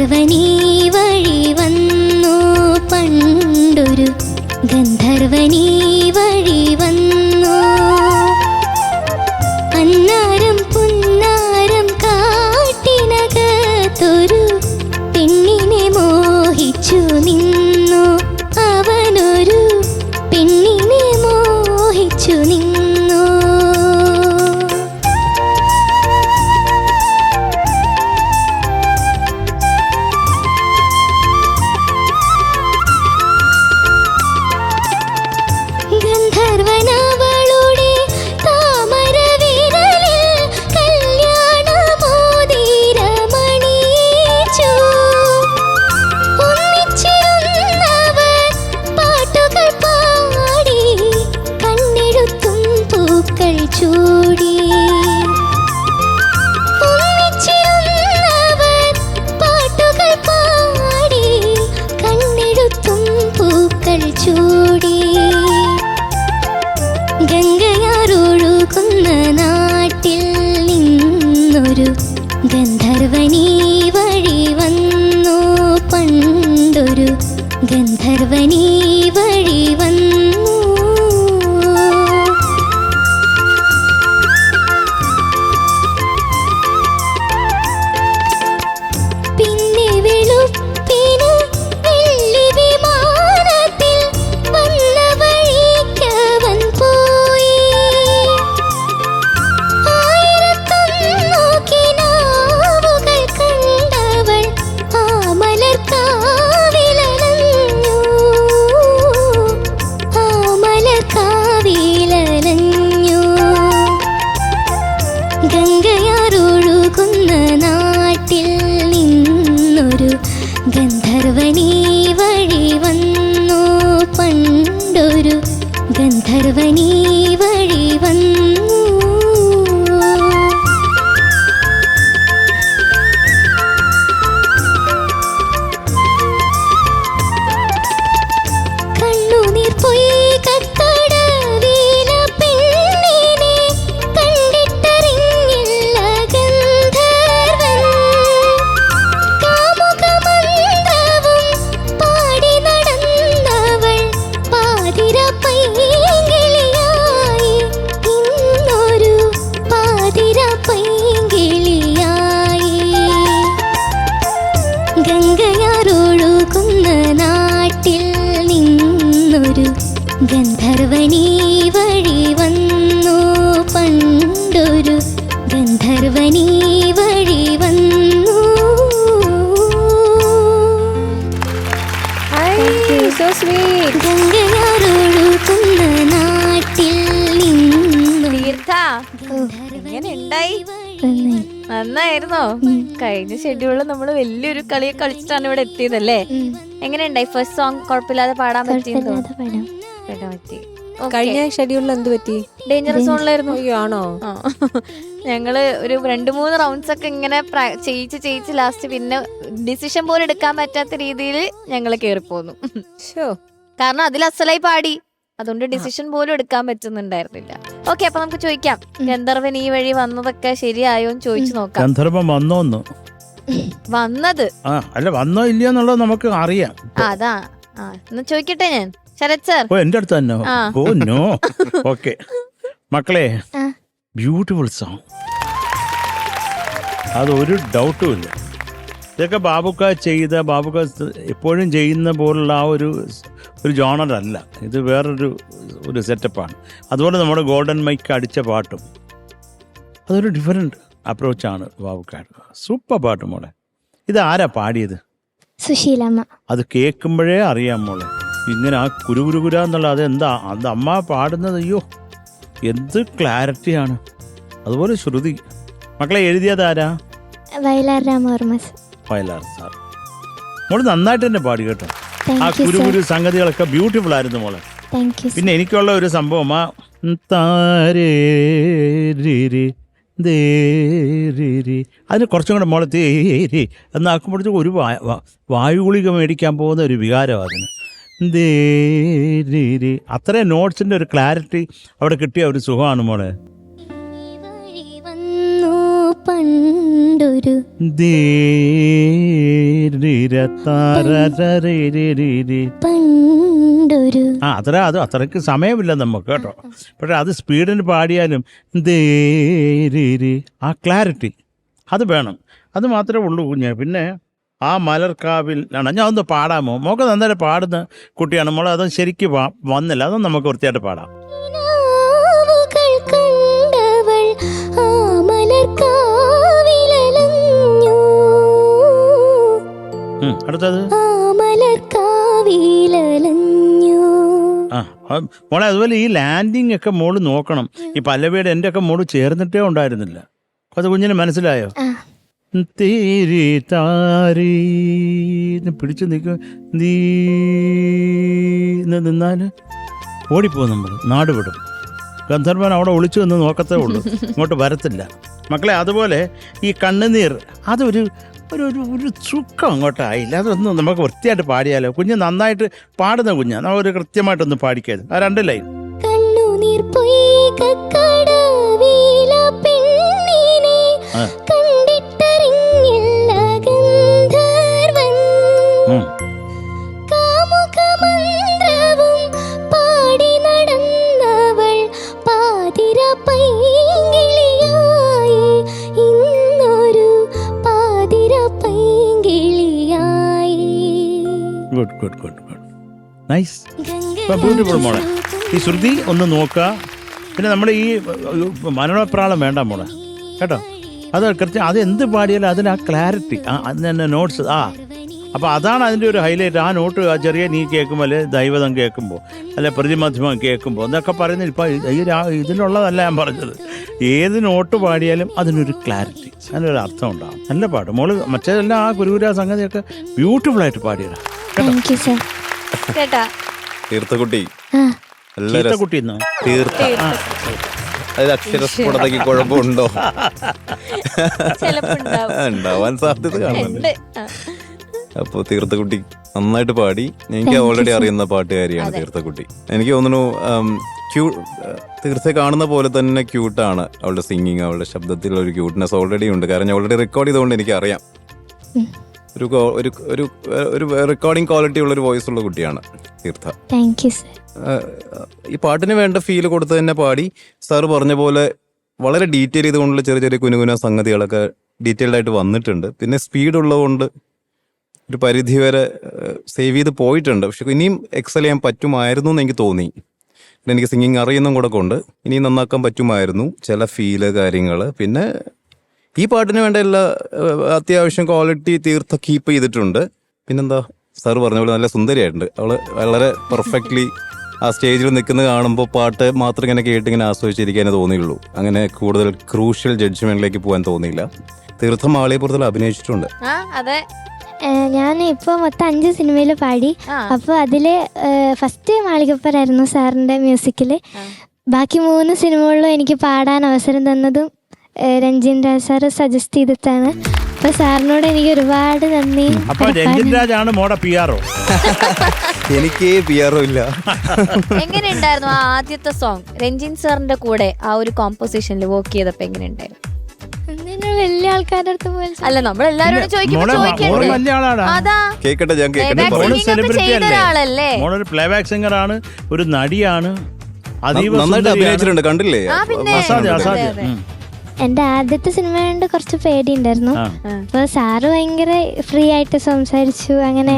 ഗന്ധർവനീ വഴി വന്നു പണ്ടൊരു ഗന്ധർവനീ വഴി വന്നു. അന്നാരം പുന്നാരം കാട്ടിനകത്തൊരു പെണ്ണിനെ മോഹിച്ചു നിന്നു. അവനൊരു പെണ്ണിനെ മോഹിച്ചു നിന്നു. ഗന്ധർവനവളുടെ താമര വിരലിൽ കല്യാണമോതിരമണിയിച്ചു. ഒന്നിച്ചിരുന്നവർ പാട്ടുകൾ പാടി കണ്ണെഴുത്തും പൂക്കൾ ചൂടി. ഒന്നിച്ചിരുന്നവർ പാട്ടുകൾ പാടി കണ്ണെഴുത്തും പൂക്കൾ ചൂടി. ഗംഗയാറൊഴുകുന്ന നാട്ടിൽ നിന്നൊരു ഗന്ധർവനീ വഴി വന്നു പണ്ടൊരു ഗന്ധർവനീ വഴി വന്നു. പിന്നെ വെളുപ്പിന് വെള്ളി വിമാനത്തിൽ വന്ന വഴിക്കവൻ പോയി. ആയിരത്തൊന്നു കിനാവുകൾ കണ്ടവൾ ആ മലർക്കാവിലലഞ്ഞു. ആ മലർക്കാവിലലഞ്ഞു. ഗംഗയാറൊഴുകുന്ന നാട്ടിൽ നിന്നൊരു ഗന്ധർവനീ വഴി വന്നു പണ്ടൊരു ഗന്ധർവനീ വഴി വന്നു. കണ്ണുനീർ പൊയ്കക്കടവില പെണ്ണിനെ കണ്ടിട്ടറിഞ്ഞില്ല ഗന്ധർവൻ. കാമുകമന്ത്രവും പാടി നടന്നവൾ പാതിര പൈങ്കിളിയായി. ഇന്നൊരു പാതിര പൈങ്കിളിയായി. ഗംഗയാറൊഴുകുന്ന നാട്ടിൽ നിന്നൊരു ഗന്ധർവനീ വഴി വന്നു പണ്ടൊരു ഗന്ധർവനീ വഴി വന്നു. So sweet. ഗംഗയാറൊഴുകുന്ന നാട്ടിൽ നിന്നു തീർത്ഥ എങ്ങനെ ഉണ്ടായി? നന്നായിരുന്നോ? കഴിഞ്ഞ ഷെഡ്യൂളിൽ നമ്മൾ വലിയൊരു കളിയെ കളിച്ചിട്ടാണ് ഇവിടെ എത്തിയതല്ലേ? എങ്ങനെ ഉണ്ടായി? ഫസ്റ്റ് സോങ് കുഴപ്പമില്ലാതെ പാടാൻ പറ്റിയെന്നോ? പാടാൻ പറ്റി. കഴിഞ്ഞ ഷെഡ്യൂളിൽ എന്ത് പറ്റി? ഡേഞ്ചറസ് സോണിലായിരുന്നു. അയ്യോ ആണോ? ഞങ്ങള് ഒരു 2-3 റൗണ്ട്സ് ഒക്കെ ഇങ്ങനെ ചെയ്യിച്ച് ലാസ്റ്റ് പിന്നെ ഡിസിഷൻ പോലും എടുക്കാൻ പറ്റാത്ത രീതിയിൽ ഞങ്ങള് കേറിപ്പോന്നു. കാരണം അതിൽ അസലായി പാടി, അതുകൊണ്ട് ഡിസിഷൻ പോലും എടുക്കാൻ പറ്റുന്നുണ്ടായിരുന്നില്ല. ഓക്കെ, അപ്പൊ നമുക്ക് ചോദിക്കാം, ഗന്ധർവൻ ഈ വഴി വന്നതൊക്കെ ശരിയായോ എന്ന് ചോദിച്ചു നോക്കാം. ഗന്ധർവൻ വന്നോന്ന് വന്നത് അല്ല വന്നോ ഇല്ലയോ എന്നുള്ളത് നമുക്ക് അറിയാം. അതാ എന്ന് ചോദിക്കട്ടെ ഞാൻ. ശരത് സർ എന്റെ അടുത്ത് തന്നെ. Oh no. ഓക്കെ മക്കളെ, ബ്യൂട്ടിഫുൾ സോങ്, അതൊരു ഡൗട്ടും ഇല്ല. ഇതൊക്കെ ബാബുക്ക എപ്പോഴും ചെയ്യുന്ന പോലുള്ള ആ ഒരു ജോണറല്ല ഇത്, വേറൊരു സെറ്റപ്പാണ്. അതുപോലെ നമ്മുടെ ഗോൾഡൻ മൈക്ക് അടിച്ച പാട്ടും അതൊരു ഡിഫറെൻറ്റ് അപ്രോച്ചാണ് ബാബുക്കാട്. സൂപ്പർ പാട്ട് മോളെ. ഇത് ആരാ പാടിയത്? സുശീലമ്മ. അത് കേൾക്കുമ്പോഴേ അറിയാം മോളെ, ഇങ്ങനെ ആ കുരുകുരുകുര എന്നുള്ള അത് അമ്മ പാടുന്നത്. അയ്യോ എന്ത് ക്ലാരിറ്റിയാണ്. അതുപോലെ ശ്രുതി. മക്കളെ എഴുതിയത് ആരാ? വയലാർ രാമവർമ്മ സാർ. മോള് നന്നായിട്ട് തന്നെ പാടി കേട്ടോ. ആ കുരുകുരു സംഗതികളൊക്കെ ബ്യൂട്ടിഫുൾ ആയിരുന്നു മോളെ. പിന്നെ എനിക്കുള്ള ഒരു സംഭവം, ആ അതിന് കുറച്ചും കൂടെ മോളെ തേരി എന്നാക്കുമ്പോഴത്തേക്കും ഒരു വായുഗുളിക മേടിക്കാൻ പോകുന്ന ഒരു വികാരമാണ് അതിന്. അത്രയും നോട്ട്സിന്റെ ഒരു ക്ലാരിറ്റി അവിടെ കിട്ടിയ ഒരു സുഖമാണ് മോളെ. പണ്ടൊരു പണ്ടൊരു ആ അത്രയ്ക്ക് സമയമില്ല നമുക്ക് കേട്ടോ. പക്ഷെ അത് സ്പീഡിന് പാടിയാലും ആ ക്ലാരിറ്റി അത് വേണം. അത് മാത്രമേ ഉള്ളൂ കുഞ്ഞ്. പിന്നെ ആ മലർക്കാവിൽ ആണ്. ഞാൻ ഒന്ന് പാടാമോ? മോക്ക് നന്നായിട്ട് പാടുന്ന കുട്ടിയാണ് മോളെ. അത് ശരിക്കും വന്നില്ല. അതൊന്നും നമുക്ക് വൃത്തിയായിട്ട് പാടാം. കിനാവുകൾ കണ്ടവൾ ആ മലർക്കാവിലലഞ്ഞു. അടുത്തത് ആ മലർക്കാവിലലഞ്ഞു. ആ മോളെ അതുപോലെ ഈ ലാൻഡിങ് ഒക്കെ മോള് നോക്കണം. ഈ പല്ലവിയുടെ എൻ്റെ ഒക്കെ മോള് ചേർന്നിട്ടേ ഉണ്ടായിരുന്നില്ല. അത് കുഞ്ഞിന് മനസ്സിലായോ? തീരി താരി പിടിച്ചു നിൽക്കും. നിന്നാല് ഓടിപ്പോകും നമ്മൾ, നാട് വിടും. ഗന്ധർവൻ അവിടെ ഒളിച്ചു നിന്ന് നോക്കത്തേ ഉള്ളൂ, ഇങ്ങോട്ട് വരത്തില്ല മക്കളെ. അതുപോലെ ഈ കണ്ണുനീർ അതൊരു ഒരു ഒരു സുഖം അങ്ങോട്ടായില്ല. അതൊന്നും നമുക്ക് വൃത്തിയായിട്ട് പാടിയാലോ. കുഞ്ഞ് നന്നായിട്ട് പാടുന്ന കുഞ്ഞാ. ഒരു കൃത്യമായിട്ടൊന്ന് പാടിക്കരുത്. ആ 2 ലൈൻ. കണ്ണുനീർ പൊയ്കക്കടവില പെണ്ണിനെ കണ്ടിട്ടറിഞ്ഞില്ല ഗന്ധർവൻ. കാമുകമന്ത്രവും പാടി നടന്നവൾ പാതിര പൈങ്കിളിയായി. ഇന്നൊരു പാതിര പൈങ്കിളിയായി. Good good good good, nice, beautiful മോളെ. ഈ ശ്രുതി ഒന്ന് നോക്കുക. പിന്നെ നമ്മൾ ഈ മനോപ്രാളം വേണ്ട മോളെ കേട്ടോ. അത് കൃത്യം, അത് എന്ത് പാടിയാലും അതിന് ആ ക്ലാരിറ്റി, അതിന് തന്നെ നോട്ട്സ്. അപ്പോൾ അതാണ് അതിൻ്റെ ഒരു ഹൈലൈറ്റ്. ആ നോട്ട് ആ ചെറിയ നീ കേൾക്കുമ്പോൾ, അല്ലെ ദൈവതം കേൾക്കുമ്പോൾ, അല്ലെ പ്രതിമധ്യമം കേൾക്കുമ്പോൾ എന്നൊക്കെ പറയുന്നത് ഇപ്പം ഇതിലുള്ളതല്ല ഞാൻ പറഞ്ഞത്. ഏത് നോട്ട് പാടിയാലും അതിനൊരു ക്ലാരിറ്റി, അതിനൊരു അർത്ഥം ഉണ്ടാകും. നല്ല പാട്ട് മോള്. മറ്റേതെല്ലാം ആ ഗുരുകുര സംഗതിയൊക്കെ ബ്യൂട്ടിഫുള്ളായിട്ട് പാടിയടാ കേട്ടോ. കേട്ടാ തീർത്ഥക്കുട്ടി തീർത്ഥക്കുട്ടി എന്നോ? തീർത്ഥ അത് അക്ഷരസ്ഫുടതയ്ക്ക് കുഴപ്പമുണ്ടോ? ഉണ്ടാവാൻ സാധ്യത കാണുന്നുണ്ട്. അപ്പോൾ തീർത്ഥക്കുട്ടി നന്നായിട്ട് പാടി. എനിക്ക് ഓൾറെഡി അറിയുന്ന പാട്ടുകാരിയാണ് തീർത്ഥക്കുട്ടി. എനിക്ക് തോന്നുന്നു തീർത്ഥയെ കാണുന്ന പോലെ തന്നെ ക്യൂട്ടാണ് അവളുടെ സിംഗിങ്. അവളുടെ ശബ്ദത്തിൽ ഒരു ക്യൂട്ട്നെസ് ഓൾറെഡി ഉണ്ട്. കാരണം ഞാൻ ഓൾറെഡി റെക്കോർഡ് ചെയ്തുകൊണ്ട് എനിക്കറിയാം. ഒരു റെക്കോർഡിംഗ് ക്വാളിറ്റി ഉള്ള ഒരു വോയിസ് ഉള്ള കുട്ടിയാണ് തീർത്ഥ. ഈ പാട്ടിന് വേണ്ട ഫീൽ കൊടുത്ത് തന്നെ പാടി. സാറ് പറഞ്ഞ പോലെ വളരെ ഡീറ്റെയിൽ ചെയ്തുകൊണ്ടുള്ള ചെറിയ ചെറിയ കുനുകുന സംഗതികളൊക്കെ ഡീറ്റെയിൽഡ് ആയിട്ട് വന്നിട്ടുണ്ട്. പിന്നെ സ്പീഡ് ഉള്ളതുകൊണ്ട് ഒരു പരിധി വരെ സേവ് ചെയ്ത് പോയിട്ടുണ്ട്. പക്ഷെ ഇനിയും എക്സൽ ചെയ്യാൻ പറ്റുമായിരുന്നു എന്ന് എനിക്ക് തോന്നി. എനിക്ക് സിംഗിങ് അറിയുന്നതും കൂടെ കൊണ്ട് ഇനിയും നന്നാക്കാൻ പറ്റുമായിരുന്നു ചില ഫീല് കാര്യങ്ങൾ. പിന്നെ ഈ പാട്ടിന് വേണ്ട എല്ലാ അത്യാവശ്യം ക്വാളിറ്റി തീർത്ഥ കീപ്പ് ചെയ്തിട്ടുണ്ട്. പിന്നെന്താ സാർ പറഞ്ഞ പോലെ നല്ല സുന്ദരിയായിട്ടുണ്ട് അവള്. വളരെ പെർഫെക്റ്റ്ലി ആ സ്റ്റേജിൽ നിൽക്കുന്നത് കാണുമ്പോൾ പാട്ട് മാത്രം ഇങ്ങനെ കേട്ടിങ്ങനെ ആസ്വദിച്ചിരിക്കാനേ തോന്നിയുള്ളൂ. അങ്ങനെ കൂടുതൽ ക്രൂഷ്യൽ ജഡ്ജ്മെന്റിലേക്ക് പോകാൻ തോന്നിയില്ല. തീർത്ഥം മാളികപ്പുറത്തിൽ അഭിനയിച്ചിട്ടുണ്ട്. ഞാൻ ഇപ്പോൾ മൊത്തം 5 സിനിമയിൽ പാടി. അപ്പോൾ അതിൽ ഫസ്റ്റ് മാളികപ്പുറായിരുന്നു സാറിൻ്റെ മ്യൂസിക്കിൽ. ബാക്കി 3 സിനിമകളിലും എനിക്ക് പാടാൻ അവസരം തന്നതും രഞ്ജിൻ രാജ് സാറ് സജസ്റ്റ് ചെയ്തിട്ടാണ്. അപ്പൊ സാറിനോട് എനിക്ക് ഒരുപാട് നന്ദി. എനിക്ക് പിആർഒ ഇല്ല. എങ്ങനെയുണ്ടായിരുന്നു ആ ആദ്യത്തെ സോങ് രഞ്ജിൻ സാറിന്റെ കൂടെ ആ ഒരു കോമ്പോസിഷനിൽ വർക്ക് ചെയ്തപ്പോ? എങ്ങനെയുണ്ടായിരുന്നു? വലിയ ആൾക്കാരുടെ അടുത്ത് പോലെ അല്ല, നമ്മളെല്ലാരോടും ചോദിക്കല്ലേ. പ്ലേബാക്ക് സിംഗർ ആണ്, ഒരു നടിയാണ്, നന്നായിട്ട് അഭിനയിച്ചിട്ടുണ്ട്. കണ്ടില്ലേ? എന്റെ ആദ്യത്തെ സിനിമ കൊണ്ട് കുറച്ച് പേടിയുണ്ടായിരുന്നു. അപ്പൊ സാറ് ഭയങ്കര ഫ്രീ ആയിട്ട് സംസാരിച്ചു. അങ്ങനെ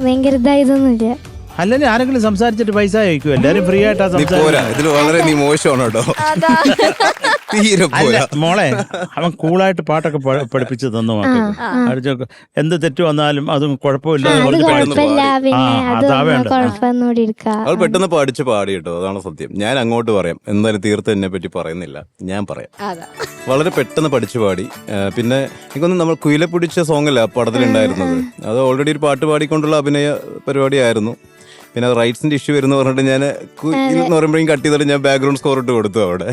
ഭയങ്കര ഇതായതൊന്നുമില്ല. അല്ലെങ്കിൽ ആരെങ്കിലും സംസാരിച്ചിട്ട് പൈസ അയക്കും. എല്ലാരും ഫ്രീ ആയിട്ടാ മോളെ. അവൻ കൂളായിട്ട് പാട്ടൊക്കെ പഠിപ്പിച്ചു തന്നു. എന്ത് തെറ്റ് വന്നാലും അതും കുഴപ്പമില്ല. അവൾ പെട്ടെന്ന് പഠിച്ച് പാടി കേട്ടോ. അതാണ് സത്യം. ഞാൻ അങ്ങോട്ട് പറയാം. എന്തായാലും തീർത്ത് എന്നെ പറ്റി പറയുന്നില്ല, ഞാൻ പറയാം. വളരെ പെട്ടെന്ന് പഠിച്ചു പാടി. പിന്നെ എനിക്കൊന്നും നമ്മൾ കുയിലെ പിടിച്ച സോങ്ങല്ല പടത്തിലുണ്ടായിരുന്നത്. അത് ഓൾറെഡി ഒരു പാട്ട് പാടിക്കൊണ്ടുള്ള അഭിനയ പരിപാടിയായിരുന്നു. പിന്നെ റൈറ്റ്സിന്റെ ഇഷ്യൂ വരുന്ന പറഞ്ഞിട്ട് ഞാൻ എന്ന് പറയുമ്പോഴേക്കും കട്ട് ചെയ്തിട്ട് ഞാൻ ബാക്ക്ഗ്രൗണ്ട് സ്കോർ ഇട്ട് കൊടുത്തു അവിടെ.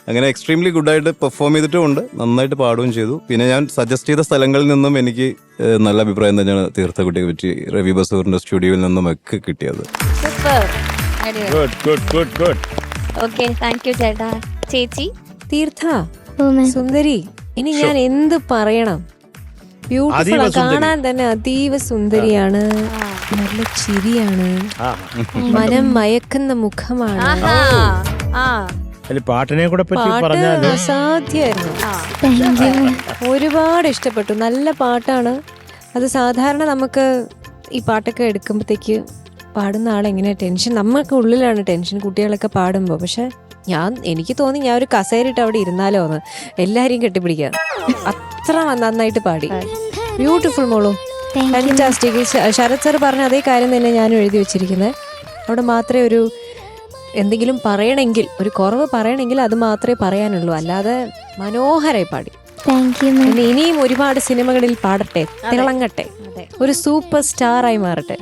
അങ്ങനെ എക്സ്ട്രീംലി ഗുഡായിട്ട് പെർഫോം ചെയ്തിട്ടുമുണ്ട്. നന്നായിട്ട് പാടുകയും ചെയ്തു. പിന്നെ ഞാൻ സജസ്റ്റ് ചെയ്ത സ്ഥലങ്ങളിൽ നിന്നും എനിക്ക് നല്ല അഭിപ്രായം തന്നെയാണ് തീർത്ഥക്കുട്ടിയെ പറ്റി രവി ബസൂറിന്റെ സ്റ്റുഡിയോയിൽ നിന്നും ഒക്കെ കിട്ടിയത്. ചേച്ചി തീർത്ഥ സുന്ദരി, ഇനി ഞാൻ എന്ത് പറയണം? ബ്യൂട്ടിഫുൾ, അതീവ സുന്ദരി. കാണാൻ തന്നെ അതീവ സുന്ദരിയാണ്, നല്ല ചിരിയാണ്, ആ മനം മയക്കുന്ന മുഖമാണ്. ആഹാ. ആ അതിൽ പാട്ടിനെ കൂടെ പറ്റി പാട്ട് പറഞ്ഞാല് അസാധ്യമായിരുന്നു. Thank you. ഒരുപാട് ഇഷ്ടപ്പെട്ടു. നല്ല പാട്ടാണ്. അത് സാധാരണ നമുക്ക് ഈ പാട്ടൊക്കെ എടുക്കുമ്പോഴത്തേക്ക് പാടുന്ന ആളെങ്ങനെ ടെൻഷൻ, നമുക്ക് ഉള്ളിലാണ് ടെൻഷൻ കുട്ടികളൊക്കെ പാടുമ്പോൾ. പക്ഷെ എനിക്ക് തോന്നി ഞാൻ ഒരു കസേരയിട്ട് അവിടെ ഇരുന്നാലോ എന്ന്, എല്ലാരെയും കെട്ടിപ്പിടിക്കാൻ. അത്ര നന്നായിട്ട് പാടി. ബ്യൂട്ടിഫുൾ മോളു, ഫാന്റാസ്റ്റിക്. ശരത് സർ പറഞ്ഞ അതേ കാര്യം തന്നെ ഞാനും എഴുതി വെച്ചിരിക്കുന്നത്. അവിടെ മാത്രമേ ഒരു എന്തെങ്കിലും പറയണമെങ്കിൽ, ഒരു കുറവ് പറയണമെങ്കിൽ അത് മാത്രമേ പറയാനുള്ളൂ, അല്ലാതെ മനോഹരമായി പാടി. താങ്ക് യു മാം. പിന്നെ ഇനിയും ഒരുപാട് സിനിമകളിൽ പാടട്ടെ, തിളങ്ങട്ടെ, ഒരു സൂപ്പർ സ്റ്റാറായി മാറട്ടെ.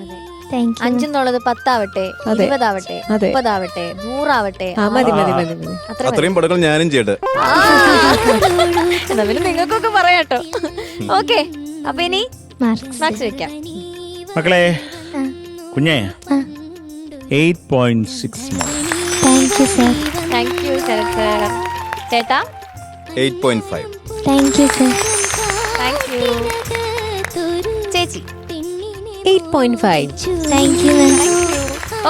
Thank you. 5 എന്നുള്ളത് 10 ആവട്ടെ, 20 ആവട്ടെ, അതെ. 30 ആവട്ടെ, 100 ആവട്ടെ. ആ മതി മതി മതി മതി. അത്ര അത്രയും പടങ്ങൾ ഞാനും ചെയ്യട്ടെ. എന്നാ പിന്നെ നിങ്ങൾക്കൊക്കെ പറയാട്ടോ. ഓക്കെ, അപ്പൊ ഇനി മാർക്സ്. മാർക്സ് വെക്കാം. മക്കളെ ആ. കുഞ്ഞേ ആ. 8.6 thank you sir. Thank you Sharath sir. ചേട്ടാ 8.5. Thank you sir. Thank you. ചേച്ചി 8.5. Thank you ma'am.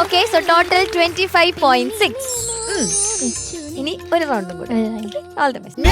Okay, so total 25.6. ഇനി ഒരു റൗണ്ടും കൂടെ. All the best.